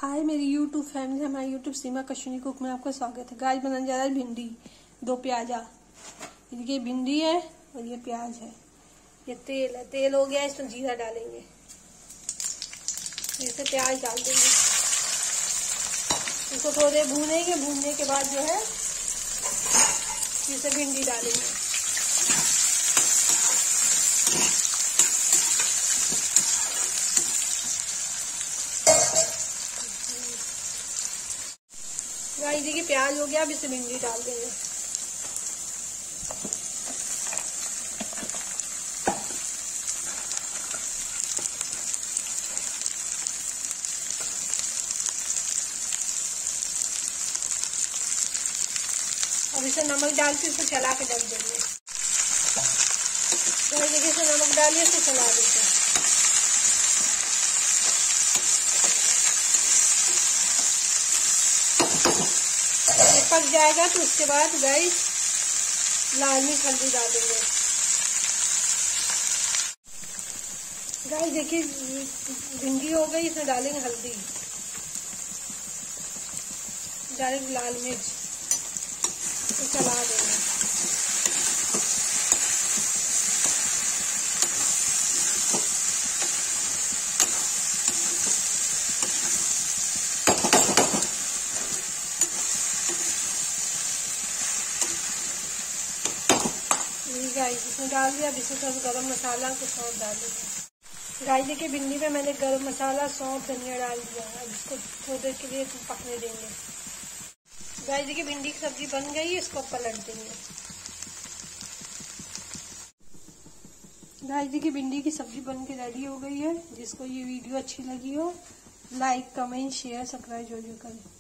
हाय मेरी YouTube family, हमारे YouTube सीमा Kashmiri cook में आपका स्वागत है। गाइस बनाने जा रहा है भिंडी, 2 प्याजा। ये भिंडी है और ये प्याज है। ये तेल है, तेल हो गया, इसमें जीरा डालेंगे, जैसे प्याज डाल देंगे, इसको थोड़े भूनेंगे। भूनने के बाद जो है इसे भिंडी डालेंगे। गाइस देखिए प्याज हो गया, अब इसे भिंडी डाल देंगे। अब इसे नमक डाल के इसे चला के ढक देंगे। गाइस देखिए इसे नमक डालिए, इसे चला देंगे। पक जाएगा तो उसके बाद गाइस लाल मिर्च हल्दी डाल देंगे। गाइस देखिए भिंडी हो गई, इसमें डालेंगे हल्दी, डालेंगे लाल मिर्च, तो चला देंगे। गाइस इसमें डाल दिया। अब इसमें थोड़ा गरम मसाला को सौंफ डाल देंगे। गाइस देखिए भिंडी में मैंने गरम मसाला, सौंफ, धनिया डाल दिया। अब इसको थोड़ी देर के लिए पकने देंगे। गाइस देखिए भिंडी की सब्जी बन गई है, इसको पलट देंगे। गाइस देखिए भिंडी की सब्जी बन के रेडी हो गई है। जिसको ये वीडियो अच्छी लगी हो, लाइक, कमेंट, शेयर, सब्सक्राइब जरूर करें।